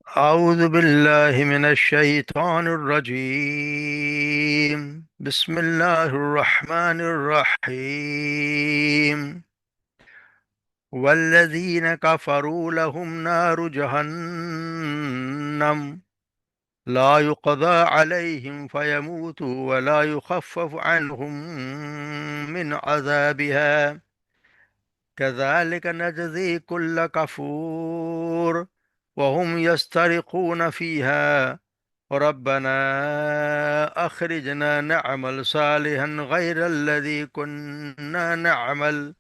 أعوذ بالله من الشيطان الرجيم. بسم الله الرحمن الرحيم. والذين كفروا لهم نار جهنم لا يقضى عليهم فيموتوا ولا يخفف عنهم من عذابها كذلك نجزي كل كفور وهم يسترقون فيها ربنا أخرجنا نعمل صالحا غير الذي كنا نعمل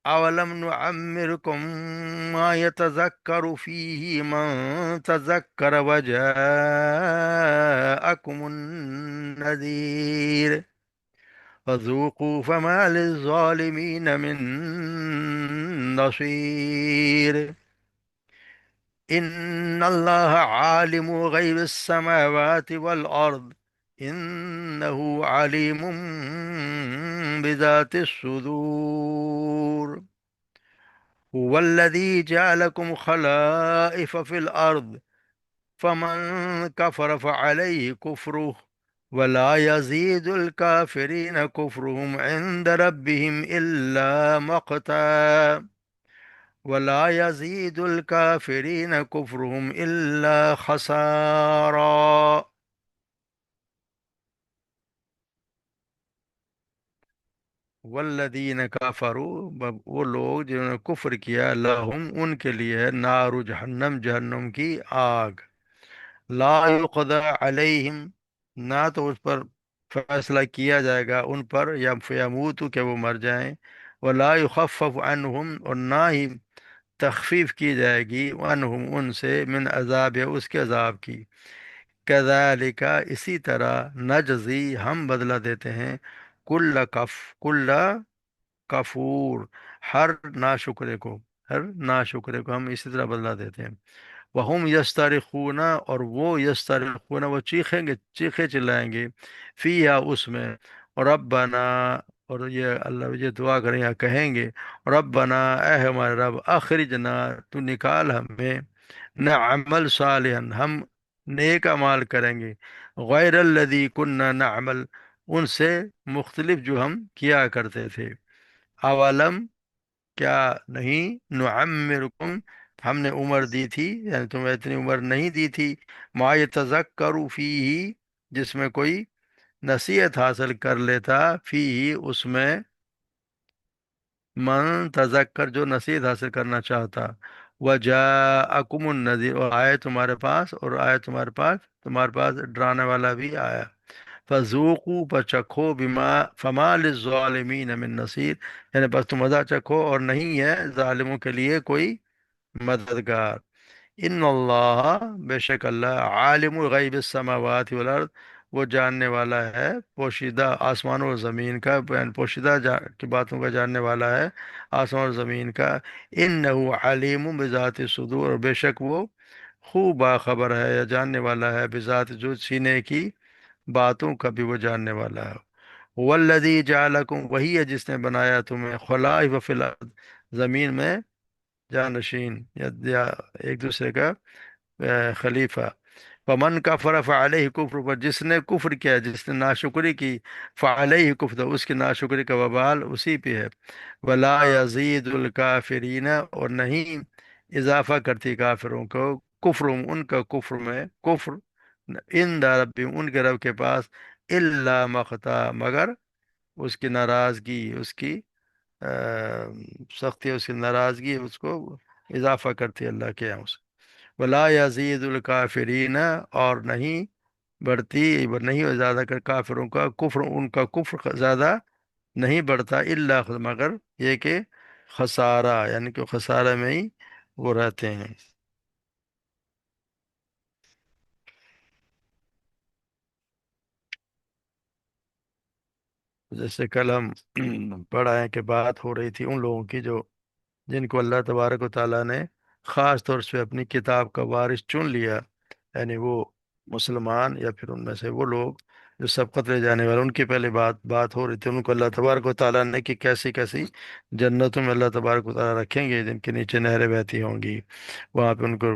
أولم نعمركم ما يتذكر فيه من تذكر وجاءكم النذير فذوقوا فما للظالمين من نصير إن الله عالم غيب السماوات والأرض إنه عليم بذات الصدور هو الذي جعلكم خلائف في الأرض فمن كفر فعليه كفره ولا يزيد الكافرين كفرهم عند ربهم إلا مقتا ولا يزيد الكافرين كفرهم إلا خسارا. والذین کفروا، وہ لوگ جنہوں نے کفر کیا، لہم ان کے لیے ہے نار جہنم، جہنم کی آگ، لا یقضى علیہم، نہ تو اس پر فیصلہ کیا جائے گا ان پر، یا فیموتو کہ وہ مر جائیں، ولا یخفف عنہم، اور نہ ہی تخفیف کی جائے گی عنہم ان سے، من عذاب، اس کے عذاب کی، کذالک اسی طرح، نجزی ہم بدلہ دیتے ہیں، کل کفور ہر ناشکرے کو، ہر ناشکرے کو ہم اسی طرح بدلہ دیتے ہیں، وہم یسترخون، اور وہ یسترخون، وہ چیخیں گے، چیخے چلائیں گے، فیہا اس میں، ربنا، اور یہ اللہ یہ دعا کریں یا کہیں گے، ربنا اے ہمارے رب، اخرجنا تو نکال ہمیں، نعمل صالحا ہم نیک اعمال کریں گے، غیر الذی کننا نعمل ان سے مختلف جو ہم کیا کرتے تھے، اولم کیا نہیں، نعمرکم ہم نے عمر دی تھی، یعنی تمہیں اتنی عمر نہیں دی تھی، ما یتذکر فیہ جس میں کوئی نصیحت حاصل کر لیتا، فیہ اس میں، من تذکر جو نصیحت حاصل کرنا چاہتا، وجاءکم النذیر اور آئے تمہارے پاس، اور آئے تمہارے پاس ڈرانے والا بھی آیا، فذوقوا پچکھو، بما فما للظالمین من نصیر، یعنی بس تم مزہ چکھو اور نہیں ہے ظالموں کے لیے کوئی مددگار، ان اللہ بے شک اللہ، عالم الغیب السماوات والارض، وہ جاننے والا ہے پوشیدہ آسمانوں اور زمین کا، یعنی پوشیدہ کی باتوں کا جاننے والا ہے آسمان اور زمین کا، انہ علیم بذات الصدور، اور بے شک وہ خوب باخبر ہے یا جاننے والا ہے، بذات جو سینے کی باتوں کا بھی وہ جاننے والا ہے، والذی جعلکم وہی ہے جس نے بنایا تمہیں، خلائف فی الارض زمین میں جانشین، یا ایک دوسرے کا خلیفہ، فمن کفر فعلیہ کفر، پر جس نے کفر کیا، جس نے ناشکری کی، فعلیہ کفر، اس کی ناشکری کا وبال اسی پہ ہے، ولا یزید الکافرین، اور نہیں اضافہ کرتی کافروں کو، کفرم ان کا کفر میں، کفر ان ربہم ان کے رب کے پاس، الا مقتا مگر اس کی ناراضگی، اس کی سختی، اس کی ناراضگی اس کو اضافہ کرتی ہے اللہ کے یہاں سے، ولا یزید الکافرین، اور نہیں بڑھتی، نہیں ہو زیادہ کر کافروں کا کفر، ان کا کفر زیادہ نہیں بڑھتا، الا مگر یہ کہ خسارہ، یعنی کہ خسارہ میں ہی وہ رہتے ہیں۔ جیسے کل ہم پڑھا ہے کہ بات ہو رہی تھی ان لوگوں کی جو، جن کو اللہ تبارک و تعالیٰ نے خاص طور سے اپنی کتاب کا وارث چن لیا، یعنی وہ مسلمان، یا پھر ان میں سے وہ لوگ جو سبقت لے جانے والے، ان کی پہلے بات ہو رہی تھی، ان کو اللہ تبارک و تعالیٰ نے کہ کیسی کیسی جنتوں میں اللہ تبارک و تعالیٰ رکھیں گے، جن کے نیچے نہریں بہتی ہوں گی، وہاں پہ ان کو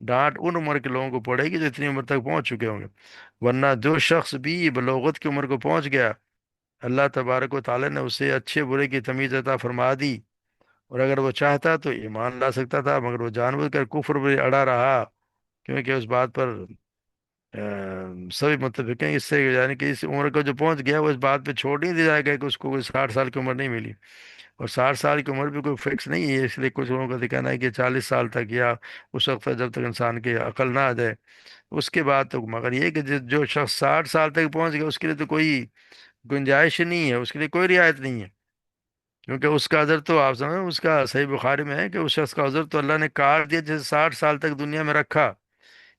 ڈانٹ ان عمر کے لوگوں کو پڑے گی جو اتنی عمر تک پہنچ چکے ہوں گے، ورنہ جو شخص بھی بلوغت کی عمر کو پہنچ گیا، اللہ تبارک و تعالی نے اسے اچھے برے کی تمیز عطا فرما دی، اور اگر وہ چاہتا تو ایمان لا سکتا تھا، مگر وہ جان بوجھ کر کفر میں اڑا رہا، کیونکہ اس بات پر سبھی متفق ہیں اس سے، یعنی کہ اس عمر کو جو پہنچ گیا وہ اس بات پہ چھوڑ نہیں دیا جائے گا کہ اس کو کوئی 60 سال کی عمر نہیں ملی، اور 60 سال کی عمر بھی کوئی فکس نہیں ہے، اس لیے کچھ لوگوں کا کہنا ہے کہ 40 سال تک، یا اس وقت تک جب تک انسان کی عقل نہ آ جائے اس کے بعد تو، مگر یہ کہ جو شخص 60 سال تک پہنچ گیا اس کے لیے تو کوئی گنجائش نہیں ہے، اس کے لیے کوئی رعایت نہیں ہے، کیونکہ اس کا عذر تو آپ سمجھیں، اس کا صحیح بخاری میں ہے کہ اس شخص کا عذر تو اللہ نے کاٹ دیا جیسے 60 سال تک دنیا میں رکھا،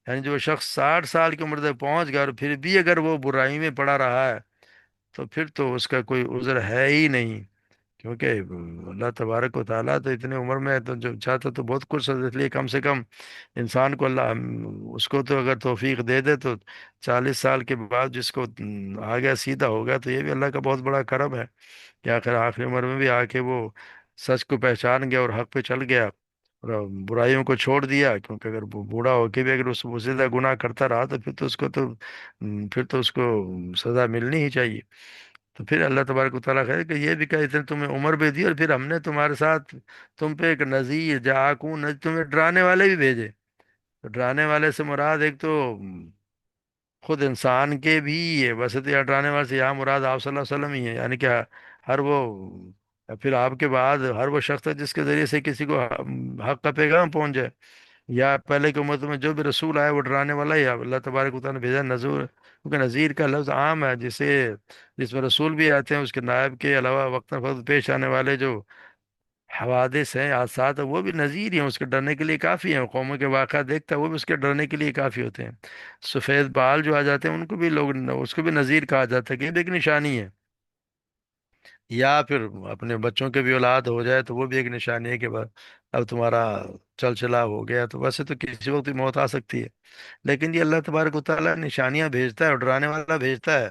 یعنی جو شخص 60 سال کی عمر تک پہنچ گیا اور پھر بھی اگر وہ برائی میں پڑا رہا ہے تو پھر تو اس کا کوئی عذر ہے ہی نہیں، کیونکہ اللہ تبارک و تعالیٰ تو اتنے عمر میں ہے تو جو چاہتا تو بہت کچھ، اس لیے کم سے کم انسان کو اللہ اس کو تو اگر توفیق دے دے تو 40 سال کے بعد جس کو آ گیا سیدھا ہو گیا، تو یہ بھی اللہ کا بہت بڑا کرم ہے کہ آخر آخری عمر میں بھی آ کے وہ سچ کو پہچان گیا اور حق پہ چل گیا، اور برائیوں کو چھوڑ دیا، کیونکہ اگر وہ بوڑھا ہو کے بھی اگر اس زیادہ گناہ کرتا رہا تو پھر تو اس کو تو پھر تو اس کو سزا ملنی ہی چاہیے، تو پھر اللہ تبارک و تعالیٰ خیر کہ یہ بھی کہ اتنے تمہیں عمر بھی دی، اور پھر ہم نے تمہارے ساتھ تم پہ ایک نذیر جاکون تمہیں ڈرانے والے بھی بھیجے، تو ڈرانے والے سے مراد ایک تو خود انسان کے بھی ہے، ویسے تو یہ ڈرانے والے سے یہاں مراد آپ صلی اللہ علیہ وسلم ہی ہے، یعنی کہ ہر وہ پھر آپ کے بعد ہر وہ شخص ہے جس کے ذریعے سے کسی کو حق کا پیغام پہنچ جائے، یا پہلے کی امت میں جو بھی رسول آئے وہ ڈرانے والا ہی ہے، اللہ تبارک و تعالیٰ نے بھیجا نذور، کیونکہ نذیر کا لفظ عام ہے، جس میں رسول بھی آتے ہیں، اس کے نائب کے علاوہ وقت وقت پیش آنے والے جو حوادث ہیں، حادثات ہیں، وہ بھی نذیر ہی ہیں، اس کے ڈرنے کے لیے کافی ہیں، قوموں کے واقعات دیکھتا ہے وہ بھی اس کے ڈرنے کے لیے کافی ہوتے ہیں، سفید بال جو آ جاتے ہیں ان کو بھی لوگ اس کو بھی نذیر کہا جاتا ہے کہ یہ بھی ایک نشانی ہے، یا پھر اپنے بچوں کے بھی اولاد ہو جائے تو وہ بھی ایک نشانی ہے کہ بس اب تمہارا چل چلا ہو گیا، تو ویسے تو کسی وقت بھی موت آ سکتی ہے، لیکن یہ اللہ تبارک و تعالیٰ نشانیاں بھیجتا ہے اور ڈرانے والا بھیجتا ہے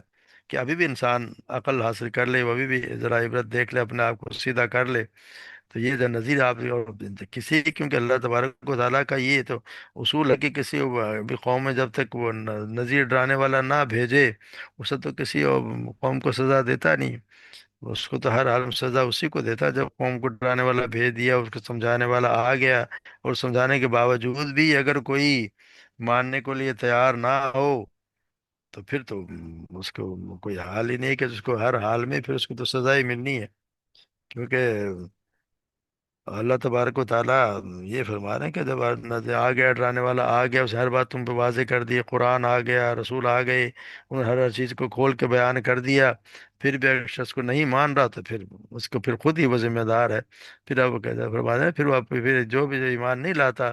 کہ ابھی بھی انسان عقل حاصل کر لے، وہ ابھی بھی ذرا عبرت دیکھ لے، اپنے آپ کو سیدھا کر لے، تو یہ جو نذیر آپ اور کسی، کیونکہ اللہ تبارک و تعالیٰ کا یہ تو اصول ہے کہ کسی بھی قوم میں جب تک وہ نذیر ڈرانے والا نہ بھیجے اسے تو کسی اور قوم کو سزا دیتا نہیں، اس کو تو ہر حال میں سزا اسی کو دیتا ہے جب قوم کو ڈرانے والا بھیج دیا، اس کو سمجھانے والا آ گیا، اور سمجھانے کے باوجود بھی اگر کوئی ماننے کو لیے تیار نہ ہو تو پھر تو اس کو کوئی حال ہی نہیں کہ اس کو ہر حال میں پھر اس کو تو سزا ہی ملنی ہے، کیونکہ اللہ تبارک و تعالیٰ یہ فرما رہے ہیں کہ جب آ گیا ڈرانے والا آ گیا، اس ہر بات تم پہ واضح کر دی، قرآن آ گیا، رسول آ گئے، انہوں نے ہر چیز کو کھول کے بیان کر دیا، پھر بھی اگر شخص کو نہیں مان رہا تو پھر اس کو پھر خود ہی وہ ذمہ دار ہے، پھر اب وہ کہتے ہیں فرما رہے ہیں، پھر جو بھی ایمان نہیں لاتا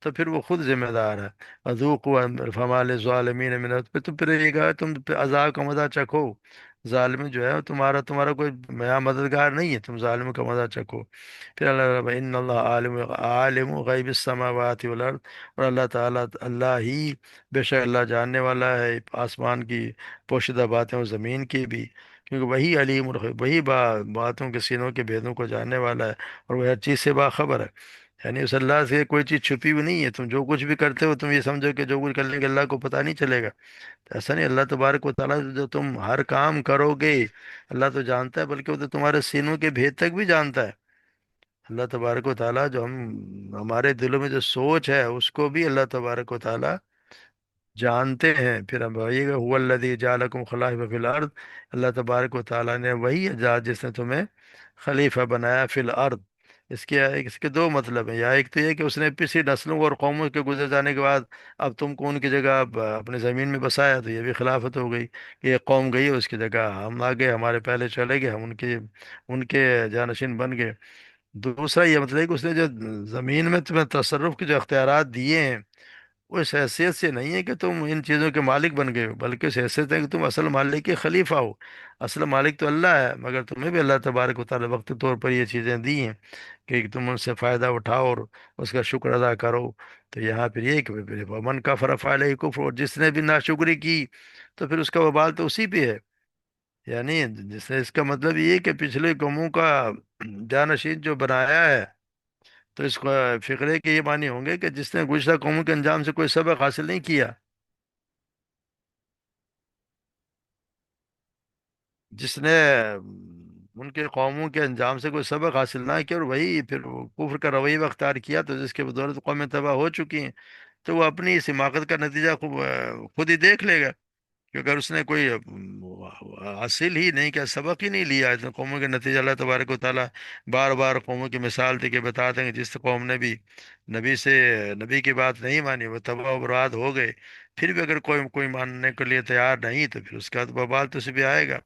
تو پھر وہ خود ذمہ دار ہے، اذوقوا فما للظالمین من، پھر تم پھر یہ کہا تم پہ عذاب کا مزہ چکھو، ظالم جو ہے تمہارا کوئی میاں مددگار نہیں ہے، تم ظالم کا مزہ چکھو، پھر اللہ رب ان اللہ عالم غیب السماوات والارض، اور اللہ تعالیٰ اللہ ہی بے شک اللہ جاننے والا ہے آسمان کی پوشیدہ باتیں اور زمین کی بھی، کیونکہ وہی علیم الغیب، وہی باتوں کے سینوں کے بھیدوں کو جاننے والا ہے، اور وہ ہر چیز سے باخبر ہے، یعنی اس اللہ سے کوئی چیز چھپی ہوئی نہیں ہے، تم جو کچھ بھی کرتے ہو تم یہ سمجھو کہ جو کچھ کر لیں گے اللہ کو پتہ نہیں چلے گا، ایسا نہیں، اللہ تبارک و تعالیٰ جو تم ہر کام کرو گے اللہ تو جانتا ہے، بلکہ وہ تو تمہارے سینوں کے بھید تک بھی جانتا ہے، اللہ تبارک و تعالیٰ جو ہمارے دلوں میں جو سوچ ہے اس کو بھی اللہ تبارک و تعالیٰ جانتے ہیں، پھر ہم بھائی هو الذی جعلکم خلائف فی الارض، اللہ تبارک و تعالیٰ نے وہی ذات جس نے تمہیں خلیفہ بنایا فی الارض، اس کے دو مطلب ہیں، یا ایک تو یہ کہ اس نے پچھلی نسلوں اور قوموں کے گزر جانے کے بعد اب تم کو ان کی جگہ اب اپنے زمین میں بسایا، تو یہ بھی خلافت ہو گئی کہ ایک قوم گئی اس کی جگہ ہم آ گئے، ہمارے پہلے چلے گئے، ہم ان کے جانشین بن گئے، دوسرا یہ مطلب ہے کہ اس نے جو زمین میں تمہیں تصرف کے جو اختیارات دیے ہیں وہ اس حیثیت سے نہیں ہے کہ تم ان چیزوں کے مالک بن گئے ہو، بلکہ اس حیثیت ہے کہ تم اصل مالک کے خلیفہ ہو، اصل مالک تو اللہ ہے، مگر تمہیں بھی اللہ تبارک و تعالیٰ وقتی طور پر یہ چیزیں دی ہیں کہ تم ان سے فائدہ اٹھاؤ اور اس کا شکر ادا کرو، تو یہاں پھر یہ کہ من کا فرف علیہ کفر، اور جس نے بھی ناشکری کی تو پھر اس کا وبال تو اسی پہ ہے، یعنی جس نے، اس کا مطلب یہ ہے کہ پچھلے قوموں کا جانشین جو بنایا ہے تو اس کو فقرے کے یہ معنی ہوں گے کہ جس نے گزشتہ قوموں کے انجام سے کوئی سبق حاصل نہیں کیا، جس نے ان کے قوموں کے انجام سے کوئی سبق حاصل نہ کیا اور وہی پھر وہ کفر کا رویہ اختیار کیا، تو جس کے بدولت قومیں تباہ ہو چکی ہیں، تو وہ اپنی اس حماقت کا نتیجہ خود ہی دیکھ لے گا، کہ اگر اس نے کوئی حاصل ہی نہیں کیا، سبق ہی نہیں لیا، تو قوموں کے نتیجہ اللہ تبارک و تعالیٰ بار بار قوموں کی مثال دے کے بتاتے ہیں کہ جس قوم نے بھی نبی سے نبی کی بات نہیں مانی وہ تباہ و برباد ہو گئے، پھر بھی اگر کوئی کوئی ماننے کے لیے تیار نہیں تو پھر اس کا تو وبال تو اسے بھی آئے گا۔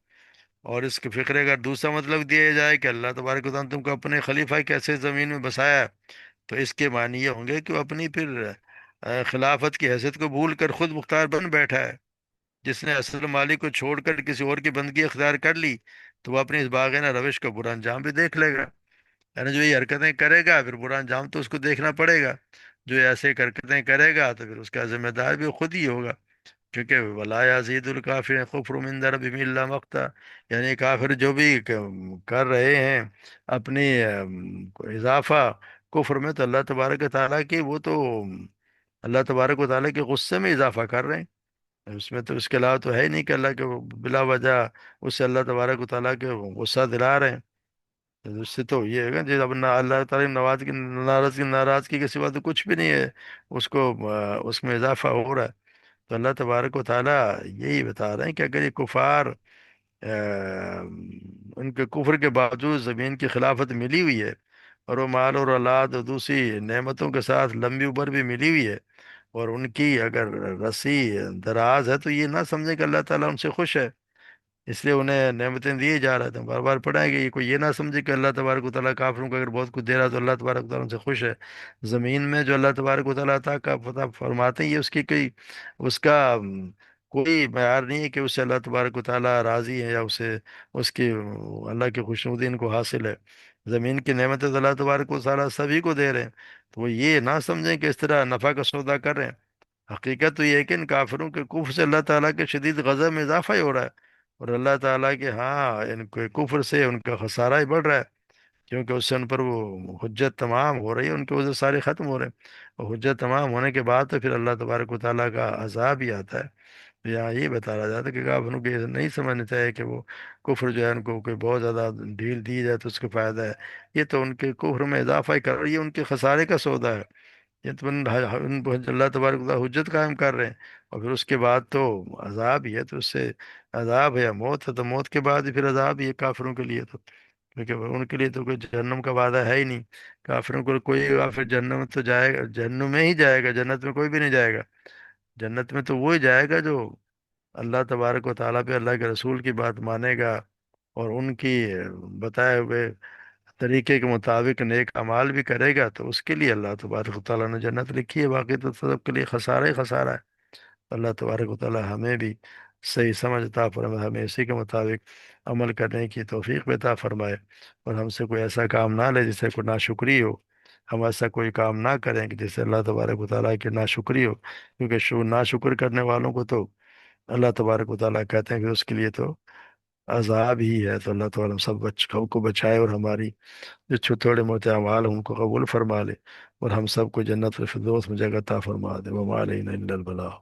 اور اس کے فقرے کا دوسرا مطلب دیا جائے کہ اللہ تبارک و تعالیٰ نے تم کو اپنے خلیفہ کیسے زمین میں بسایا ہے، تو اس کے معنی یہ ہوں گے کہ وہ اپنی پھر خلافت کی حیثیت کو بھول کر خود مختار بن بیٹھا ہے۔ جس نے اصل مالک کو چھوڑ کر کسی اور کی بندگی اختیار کر لی، تو وہ اپنی اس باغینہ روش کا برا انجام بھی دیکھ لے گا، یعنی جو یہ حرکتیں کرے گا پھر برا انجام تو اس کو دیکھنا پڑے گا، جو ایسے حرکتیں کرے گا تو پھر اس کا ذمہ دار بھی خود ہی ہوگا، کیونکہ ولا یزید الکافر کفر من ربہم الا مقتا، یعنی کافر جو بھی کر رہے ہیں اپنی اضافہ کفر میں، تو اللہ تبارک و تعالیٰ کی وہ تو اللہ تبارک و تعالیٰ کے غصے میں اضافہ کر رہے ہیں، اس میں تو اس کے علاوہ تو ہے ہی نہیں کہ اللہ کے وہ بلا وجہ اس سے اللہ تبارک و تعالیٰ کے غصہ دلا رہے ہیں۔ تو اس سے تو یہ ہے کہ جی اب نہ اللہ تعالیٰ کی ناراضگی کے سوا تو کچھ بھی نہیں ہے، اس کو اس میں اضافہ ہو رہا ہے۔ تو اللہ تبارک و تعالیٰ یہی بتا رہے ہیں کہ اگر یہ کفار ان کے کفر کے باوجود زمین کی خلافت ملی ہوئی ہے، اور وہ مال اور اولاد اور دوسری نعمتوں کے ساتھ لمبی عمر بھی ملی ہوئی ہے، اور ان کی اگر رسی دراز ہے، تو یہ نہ سمجھیں کہ اللہ تعالیٰ ان سے خوش ہے اس لیے انہیں نعمتیں دیے جا رہے تھے، بار بار پڑھائیں گے، یہ کوئی یہ نہ سمجھے کہ اللہ تبارک و تعالیٰ کافروں کو اگر بہت کچھ دے رہا ہے تو اللہ تبارک و تعالیٰ ان سے خوش ہے۔ زمین میں جو اللہ تبارک و تعالیٰ عطا کا پتہ فرماتے ہیں، یہ اس کی کوئی اس کا کوئی معیار نہیں ہے کہ اس سے اللہ تبارک و تعالیٰ راضی ہے یا اسے اس کی اللہ کی خوشنودی ان کو حاصل ہے۔ زمین کی نعمتیں تو اللہ تبارک و تعالیٰ سبھی کو دے رہے ہیں، تو وہ یہ نہ سمجھیں کہ اس طرح نفع کا سودا کر رہے ہیں۔ حقیقت تو یہ ہے کہ ان کافروں کے کفر سے اللہ تعالیٰ کے شدید غضب میں اضافہ ہی ہو رہا ہے، اور اللہ تعالیٰ کے ہاں ان کے کفر سے ان کا خسارہ ہی بڑھ رہا ہے، کیونکہ اس سے ان پر وہ حجت تمام ہو رہی ہے، ان کے وجہ سارے ختم ہو رہے ہیں، اور حجت تمام ہونے کے بعد تو پھر اللہ تبارک و تعالیٰ کا عذاب ہی آتا ہے۔ تو یہاں یہ بتایا جاتا ہے کہ کافروں کو یہ نہیں سمجھنا چاہیے کہ وہ کفر جو ہے ان کو کوئی بہت زیادہ ڈھیل دی جائے تو اس کا فائدہ ہے، یہ تو ان کے کفر میں اضافہ ہی کر رہی ہے، ان کے خسارے کا سودا ہے، یہ تو ان پر اللہ تبارک و تعالیٰ حجت قائم کر رہے ہیں، اور پھر اس کے بعد تو عذاب ہی ہے، تو اس سے عذاب ہے یا موت ہے، تو موت کے بعد ہی پھر عذاب ہی ہے کافروں کے لیے، تو کیونکہ ان کے لیے تو کوئی جہنم کا وعدہ ہے ہی نہیں، کافروں کو کوئی کافر جہنم تو جائے گا، جہنم میں ہی جائے گا، جنت میں کوئی بھی نہیں جائے گا، جنت میں تو وہی جائے گا جو اللہ تبارک و تعالیٰ پہ اللہ کے رسول کی بات مانے گا، اور ان کی بتائے ہوئے طریقے کے مطابق نیک اعمال بھی کرے گا، تو اس کے لیے اللہ تبارک و تعالیٰ نے جنت لکھی ہے، باقی تو سب کے لیے خسارہ ہی خسارہ ہے۔ اللہ تبارک و تعالیٰ ہمیں بھی صحیح سمجھ عطا فرمائے، ہمیں اسی کے مطابق عمل کرنے کی توفیق بھی عطا فرمائے، اور ہم سے کوئی ایسا کام نہ لے جس سے کوئی ناشکری ہو، ہم ایسا کوئی کام نہ کریں کہ جس سے اللہ تبارک و تعالیٰ کی ناشکری ہو، کیونکہ ناشکر کرنے والوں کو تو اللہ تبارک و تعالیٰ کہتے ہیں کہ اس کے لیے تو عذاب ہی ہے۔ تو اللہ تعالیٰ ہم ہم کو بچائے، اور ہماری جو تھوڑے موٹے اعمال ہیں ان کو قبول فرما لے، اور ہم سب کو جنت الفردوس میں جگہ عطا فرما دے، وما علینا الا البلاغ۔